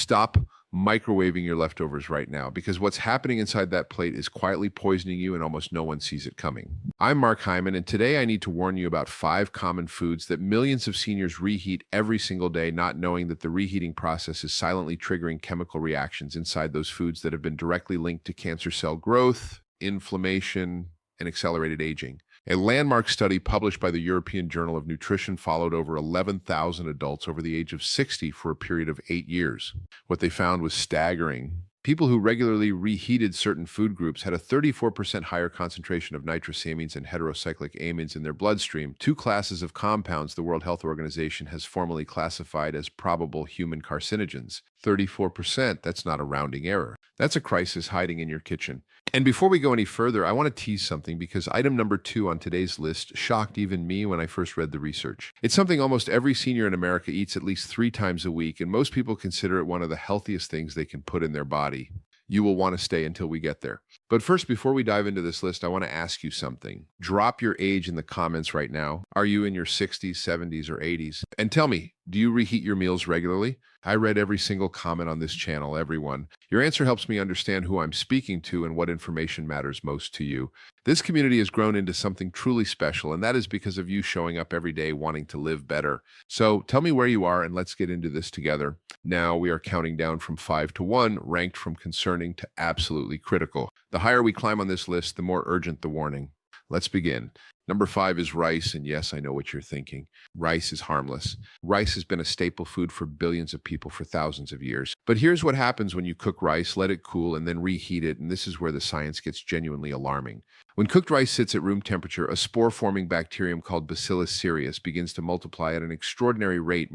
Stop microwaving your leftovers right now, because what's happening inside that plate is quietly poisoning you and almost no one sees it coming. I'm Mark Hyman, and today I need to warn you about 5 common foods that millions of seniors reheat every single day, not knowing that the reheating process is silently triggering chemical reactions inside those foods that have been directly linked to cancer cell growth, inflammation, and accelerated aging. A landmark study published by the European Journal of Nutrition followed over 11,000 adults over the age of 60 for a period of 8 years. What they found was staggering. People who regularly reheated certain food groups had a 34% higher concentration of nitrosamines and heterocyclic amines in their bloodstream, 2 classes of compounds the World Health Organization has formally classified as probable human carcinogens. 34%, that's not a rounding error. That's a crisis hiding in your kitchen. And before we go any further, I want to tease something, because item number 2 on today's list shocked even me when I first read the research. It's something almost every senior in America eats at least 3 times a week, and most people consider it one of the healthiest things they can put in their body. You will want to stay until we get there. But first, before we dive into this list, I want to ask you something. Drop your age in the comments right now. Are you in your 60s, 70s, or 80s? And tell me, do you reheat your meals regularly? I read every single comment on this channel, everyone. Your answer helps me understand who I'm speaking to and what information matters most to you. This community has grown into something truly special, and that is because of you showing up every day wanting to live better. So tell me where you are, and let's get into this together. Now we are counting down from 5 to 1, ranked from concerning to absolutely critical. The higher we climb on this list, the more urgent the warning. Let's begin. Number 5 is rice, and yes, I know what you're thinking. Rice is harmless. Rice has been a staple food for billions of people for thousands of years. But here's what happens when you cook rice, let it cool, and then reheat it, and this is where the science gets genuinely alarming. When cooked rice sits at room temperature, a spore-forming bacterium called Bacillus cereus begins to multiply at an extraordinary rate.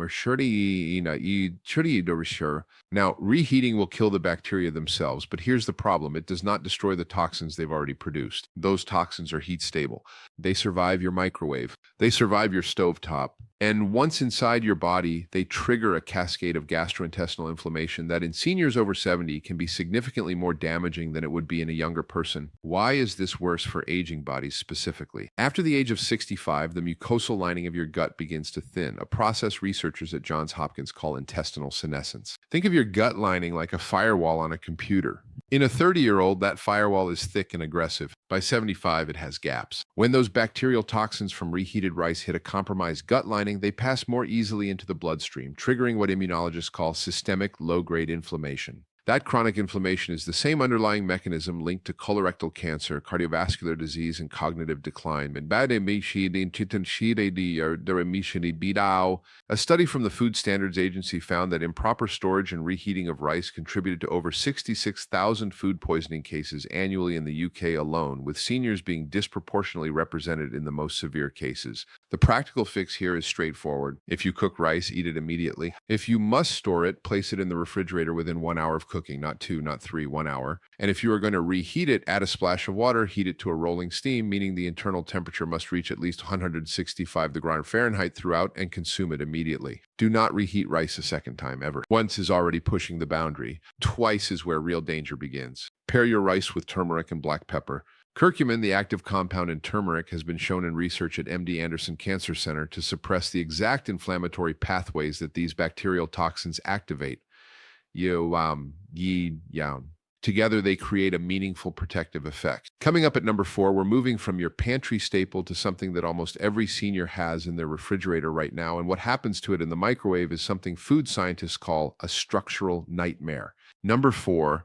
Now, reheating will kill the bacteria themselves, but here's the problem. It does not destroy the toxins they've already produced. Those toxins are heat stable. They survive your microwave. They survive your stovetop. And once inside your body, they trigger a cascade of gastrointestinal inflammation that in seniors over 70 can be significantly more damaging than it would be in a younger person. Why is this worse for aging bodies specifically? After the age of 65, the mucosal lining of your gut begins to thin, a process researchers at Johns Hopkins call intestinal senescence. Think of your gut lining like a firewall on a computer. In a 30-year-old, that firewall is thick and aggressive. By 75, it has gaps. When those bacterial toxins from reheated rice hit a compromised gut lining, they pass more easily into the bloodstream, triggering what immunologists call systemic low-grade inflammation. That chronic inflammation is the same underlying mechanism linked to colorectal cancer, cardiovascular disease, and cognitive decline. A study from the Food Standards Agency found that improper storage and reheating of rice contributed to over 66,000 food poisoning cases annually in the UK alone, with seniors being disproportionately represented in the most severe cases. The practical fix here is straightforward. If you cook rice, eat it immediately. If you must store it, place it in the refrigerator within 1 hour of cooking, not 2, not 3, 1 hour. And if you are going to reheat it, add a splash of water, heat it to a rolling steam, meaning the internal temperature must reach at least 165 degrees Fahrenheit throughout, and consume it immediately. Do not reheat rice a second time ever. Once is already pushing the boundary. Twice is where real danger begins. Pair your rice with turmeric and black pepper. Curcumin, the active compound in turmeric, has been shown in research at MD Anderson Cancer Center to suppress the exact inflammatory pathways that these bacterial toxins activate. Together, they create a meaningful protective effect. Coming up at number 4, we're moving from your pantry staple to something that almost every senior has in their refrigerator right now, and what happens to it in the microwave is something food scientists call a structural nightmare. Number 4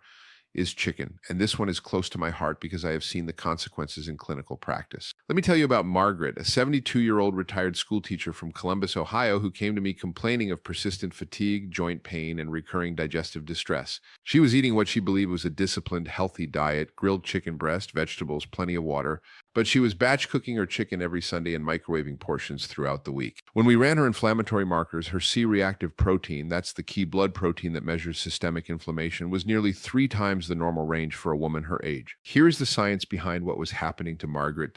is chicken, and this one is close to my heart because I have seen the consequences in clinical practice. Let me tell you about Margaret, a 72-year-old retired school teacher from Columbus, Ohio, who came to me complaining of persistent fatigue, joint pain, and recurring digestive distress. She was eating what she believed was a disciplined, healthy diet, grilled chicken breast, vegetables, plenty of water, but she was batch cooking her chicken every Sunday and microwaving portions throughout the week. When we ran her inflammatory markers, her C-reactive protein, that's the key blood protein that measures systemic inflammation, was nearly 3 times the normal range for a woman her age. Here's the science behind what was happening to Margaret.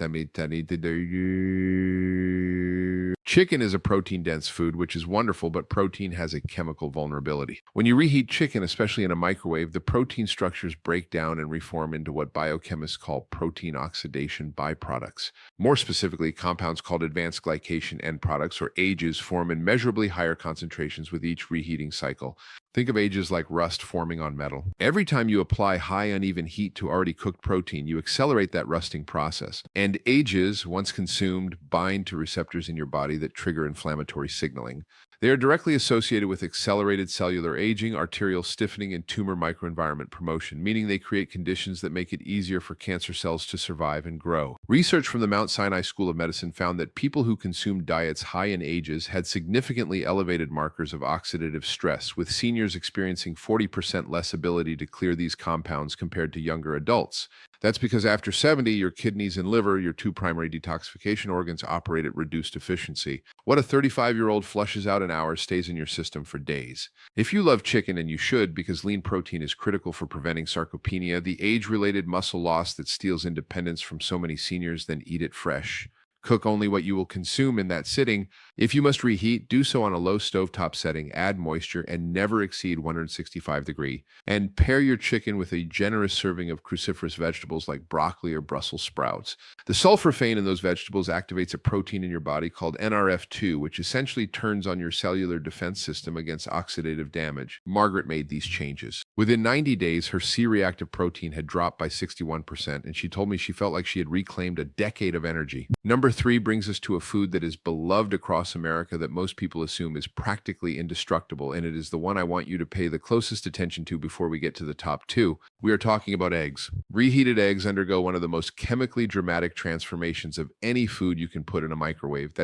Chicken is a protein-dense food, which is wonderful, but protein has a chemical vulnerability. When you reheat chicken, especially in a microwave, the protein structures break down and reform into what biochemists call protein oxidation byproducts. More specifically, compounds called advanced glycation end products, or AGEs, form in measurably higher concentrations with each reheating cycle. Think of ages like rust forming on metal. Every time you apply high uneven heat to already cooked protein, you accelerate that rusting process. And ages, once consumed, bind to receptors in your body that trigger inflammatory signaling. They are directly associated with accelerated cellular aging, arterial stiffening, and tumor microenvironment promotion, meaning they create conditions that make it easier for cancer cells to survive and grow. Research from the Mount Sinai School of Medicine found that people who consumed diets high in ages had significantly elevated markers of oxidative stress, with seniors experiencing 40% less ability to clear these compounds compared to younger adults. That's because after 70, your kidneys and liver, your two primary detoxification organs, operate at reduced efficiency. What a 35-year-old flushes out in hours stays in your system for days. If you love chicken, and you should because lean protein is critical for preventing sarcopenia, the age-related muscle loss that steals independence from so many seniors, then eat it fresh. Cook only what you will consume in that sitting. If you must reheat, do so on a low stovetop setting, add moisture, and never exceed 165 degrees. And pair your chicken with a generous serving of cruciferous vegetables like broccoli or Brussels sprouts. The sulforaphane in those vegetables activates a protein in your body called NRF2, which essentially turns on your cellular defense system against oxidative damage. Margaret made these changes. Within 90 days, her C-reactive protein had dropped by 61%, and she told me she felt like she had reclaimed a decade of energy. Number 3 brings us to a food that is beloved across America that most people assume is practically indestructible, and it is the one I want you to pay the closest attention to before we get to the top 2. We are talking about eggs. Reheated eggs undergo one of the most chemically dramatic transformations of any food you can put in a microwave.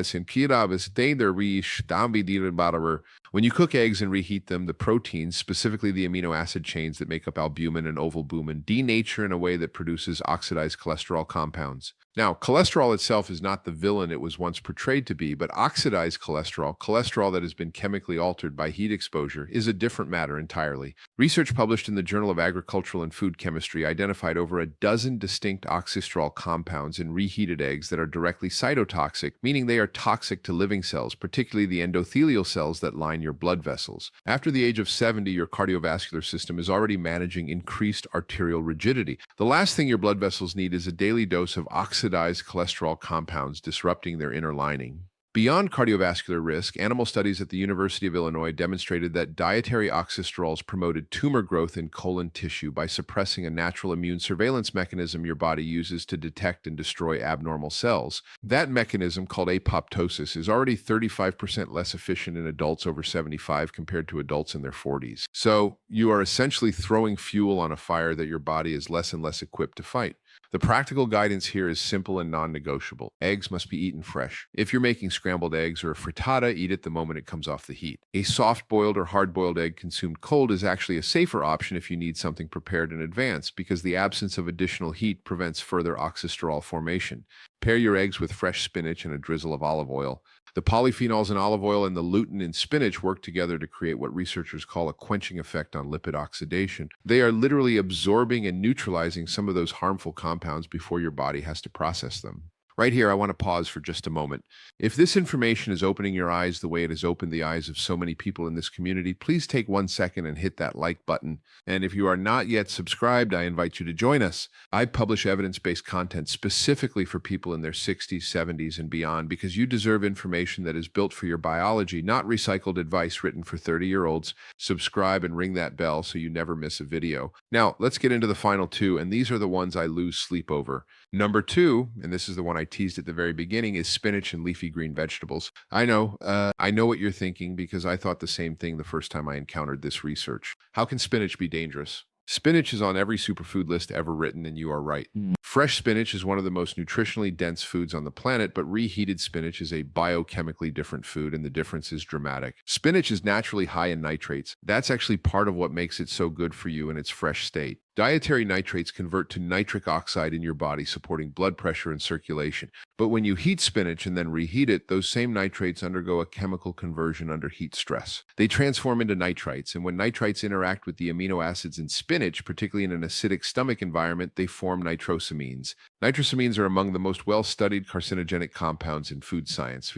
When you cook eggs and reheat them, the proteins, specifically the amino acid chains that make up albumin and ovalbumin, denature in a way that produces oxidized cholesterol compounds. Now, cholesterol itself is not the villain it was once portrayed to be, but oxidized cholesterol, cholesterol that has been chemically altered by heat exposure, is a different matter entirely. Research published in the Journal of Agricultural and Food Chemistry identified over a dozen distinct oxysterol compounds in reheated eggs that are directly cytotoxic, meaning they are toxic to living cells, particularly the endothelial cells that line your blood vessels. After the age of 70, your cardiovascular system is already managing increased arterial rigidity. The last thing your blood vessels need is a daily dose of oxidized cholesterol compounds disrupting their inner lining. Beyond cardiovascular risk, animal studies at the University of Illinois demonstrated that dietary oxysterols promoted tumor growth in colon tissue by suppressing a natural immune surveillance mechanism your body uses to detect and destroy abnormal cells. That mechanism, called apoptosis, is already 35% less efficient in adults over 75 compared to adults in their 40s. So, you are essentially throwing fuel on a fire that your body is less and less equipped to fight. The practical guidance here is simple and non-negotiable. Eggs must be eaten fresh. If you're making scrambled eggs or a frittata, eat it the moment it comes off the heat. A soft-boiled or hard-boiled egg consumed cold is actually a safer option if you need something prepared in advance, because the absence of additional heat prevents further oxysterol formation. Pair your eggs with fresh spinach and a drizzle of olive oil. The polyphenols in olive oil and the lutein in spinach work together to create what researchers call a quenching effect on lipid oxidation. They are literally absorbing and neutralizing some of those harmful compounds before your body has to process them. Right here, I want to pause for just a moment. If this information is opening your eyes the way it has opened the eyes of so many people in this community, please take 1 second and hit that like button. And if you are not yet subscribed, I invite you to join us. I publish evidence-based content specifically for people in their 60s, 70s, and beyond, because you deserve information that is built for your biology, not recycled advice written for 30-year-olds. Subscribe and ring that bell so you never miss a video. Now, let's get into the final 2, and these are the ones I lose sleep over. Number 2, and this is the one I teased at the very beginning, is spinach and leafy green vegetables. I know what you're thinking, because I thought the same thing the first time I encountered this research. How can spinach be dangerous? Spinach is on every superfood list ever written, and you are right. Fresh spinach is one of the most nutritionally dense foods on the planet, but reheated spinach is a biochemically different food, and the difference is dramatic. Spinach is naturally high in nitrates. That's actually part of what makes it so good for you in its fresh state. Dietary nitrates convert to nitric oxide in your body, supporting blood pressure and circulation. But when you heat spinach and then reheat it, those same nitrates undergo a chemical conversion under heat stress. They transform into nitrites, and when nitrites interact with the amino acids in spinach, particularly in an acidic stomach environment, they form nitrosamines. Nitrosamines are among the most well-studied carcinogenic compounds in food science.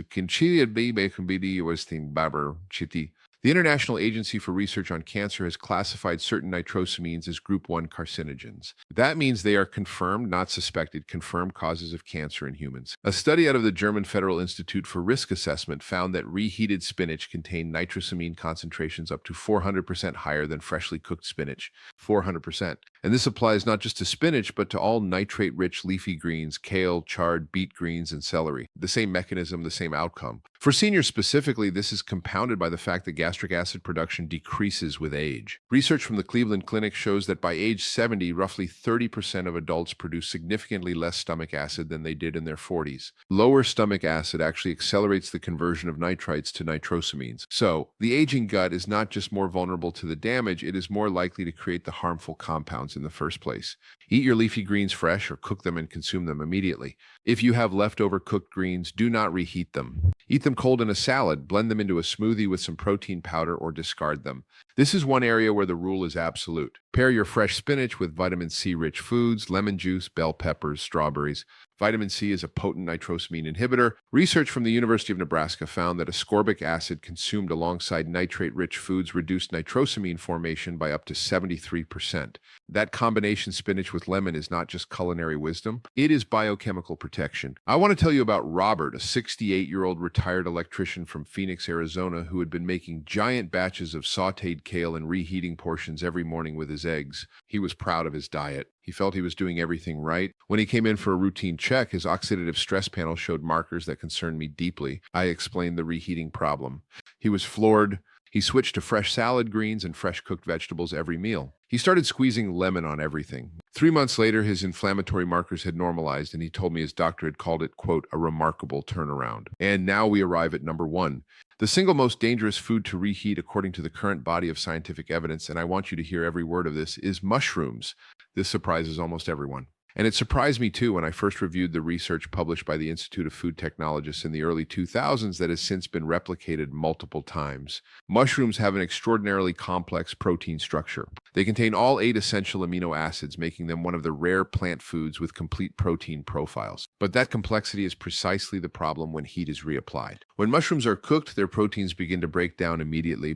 The International Agency for Research on Cancer has classified certain nitrosamines as Group 1 carcinogens. That means they are confirmed, not suspected, confirmed causes of cancer in humans. A study out of the German Federal Institute for Risk Assessment found that reheated spinach contained nitrosamine concentrations up to 400% higher than freshly cooked spinach. 400%. And this applies not just to spinach, but to all nitrate-rich leafy greens, kale, chard, beet greens, and celery. The same mechanism, the same outcome. For seniors specifically, this is compounded by the fact that gastric acid production decreases with age. Research from the Cleveland Clinic shows that by age 70, roughly 30% of adults produce significantly less stomach acid than they did in their 40s. Lower stomach acid actually accelerates the conversion of nitrites to nitrosamines. So, the aging gut is not just more vulnerable to the damage, it is more likely to create the harmful compounds in the first place. Eat your leafy greens fresh or cook them and consume them immediately. If you have leftover cooked greens, do not reheat them. Eat them cold in a salad, blend them into a smoothie with some protein powder, or discard them. This is one area where the rule is absolute. Pair your fresh spinach with vitamin C-rich foods, lemon juice, bell peppers, strawberries. Vitamin C is a potent nitrosamine inhibitor. Research from the University of Nebraska found that ascorbic acid consumed alongside nitrate-rich foods reduced nitrosamine formation by up to 73%. That combination spinach with lemon is not just culinary wisdom, it is biochemical protection. I want to tell you about Robert, a 68-year-old retired electrician from Phoenix, Arizona, who had been making giant batches of sautéed kale and reheating portions every morning with his eggs. He was proud of his diet. He felt he was doing everything right. When he came in for a routine check, his oxidative stress panel showed markers that concerned me deeply. I explained the reheating problem. He was floored. He switched to fresh salad greens and fresh cooked vegetables every meal. He started squeezing lemon on everything. 3 months later, his inflammatory markers had normalized, and he told me his doctor had called it, quote, a remarkable turnaround. And now we arrive at number 1. The single most dangerous food to reheat, according to the current body of scientific evidence, and I want you to hear every word of this, is mushrooms. This surprises almost everyone. And it surprised me too when I first reviewed the research published by the Institute of Food Technologists in the early 2000s that has since been replicated multiple times. Mushrooms have an extraordinarily complex protein structure. They contain all 8 essential amino acids, making them one of the rare plant foods with complete protein profiles. But that complexity is precisely the problem when heat is reapplied. When mushrooms are cooked, their proteins begin to break down immediately.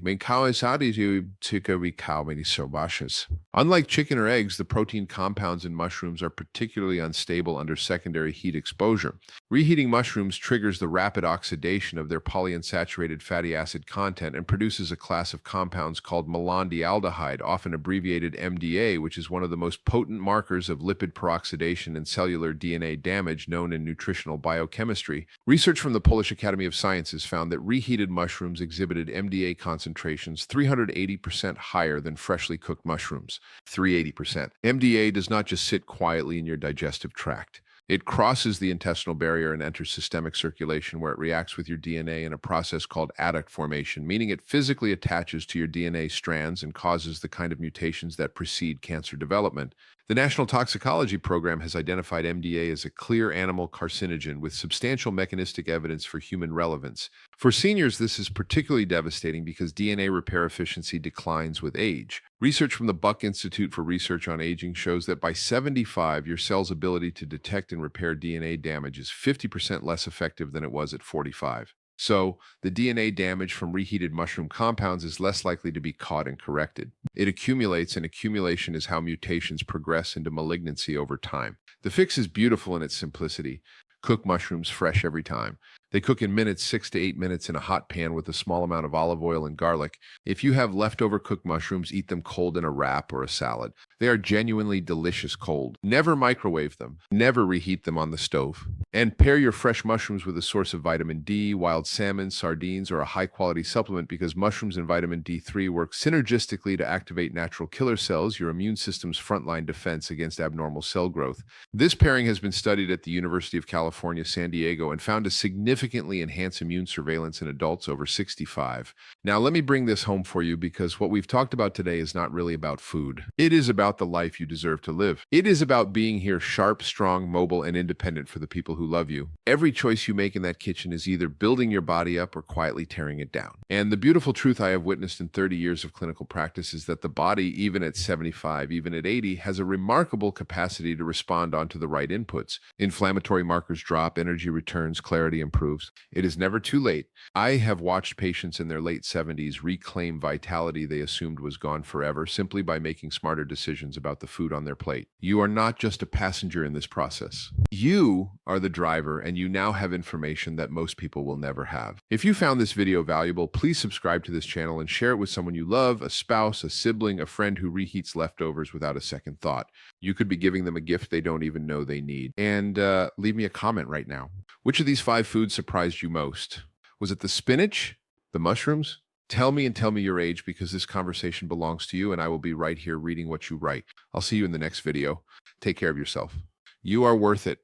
Unlike chicken or eggs, the protein compounds in mushrooms are particularly unstable under secondary heat exposure. Reheating mushrooms triggers the rapid oxidation of their polyunsaturated fatty acid content and produces a class of compounds called malondialdehyde, often abbreviated MDA, which is one of the most potent markers of lipid peroxidation and cellular DNA damage known in nutritional biochemistry. Research from the Polish Academy of Sciences found that reheated mushrooms exhibited MDA concentrations 380% higher than freshly cooked mushrooms. 380%. MDA does not just sit quietly in your digestive tract. It crosses the intestinal barrier and enters systemic circulation, where it reacts with your DNA in a process called adduct formation, meaning it physically attaches to your DNA strands and causes the kind of mutations that precede cancer development. The National Toxicology Program has identified MDA as a clear animal carcinogen with substantial mechanistic evidence for human relevance. For seniors, this is particularly devastating because DNA repair efficiency declines with age. Research from the Buck Institute for Research on Aging shows that by 75, your cell's ability to detect and repair DNA damage is 50% less effective than it was at 45. So, the DNA damage from reheated mushroom compounds is less likely to be caught and corrected. It accumulates, and accumulation is how mutations progress into malignancy over time. The fix is beautiful in its simplicity. Cook mushrooms fresh every time. They cook in minutes, 6 to 8 minutes in a hot pan with a small amount of olive oil and garlic. If you have leftover cooked mushrooms, eat them cold in a wrap or a salad. They are genuinely delicious cold. Never microwave them. Never reheat them on the stove. And pair your fresh mushrooms with a source of vitamin D, wild salmon, sardines, or a high-quality supplement, because mushrooms and vitamin D3 work synergistically to activate natural killer cells, your immune system's frontline defense against abnormal cell growth. This pairing has been studied at the University of California, San Diego, and found to significantly enhance immune surveillance in adults over 65. Now, let me bring this home for you, because what we've talked about today is not really about food. It is about about the life you deserve to live. It is about being here sharp, strong, mobile, and independent for the people who love you. Every choice you make in that kitchen is either building your body up or quietly tearing it down. And the beautiful truth I have witnessed in 30 years of clinical practice is that the body, even at 75, even at 80, has a remarkable capacity to respond onto the right inputs. Inflammatory markers drop, energy returns, clarity improves. It is never too late. I have watched patients in their late 70s reclaim vitality they assumed was gone forever simply by making smarter decisions about the food on their plate. You are not just a passenger in this process. You are the driver, and you now have information that most people will never have. If you found this video valuable, please subscribe to this channel and share it with someone you love, a spouse, a sibling, a friend who reheats leftovers without a second thought. You could be giving them a gift they don't even know they need. And leave me a comment right now. Which of these 5 foods surprised you most? Was it the spinach? The mushrooms? Tell me and tell me your age, because this conversation belongs to you and I will be right here reading what you write. I'll see you in the next video. Take care of yourself. You are worth it.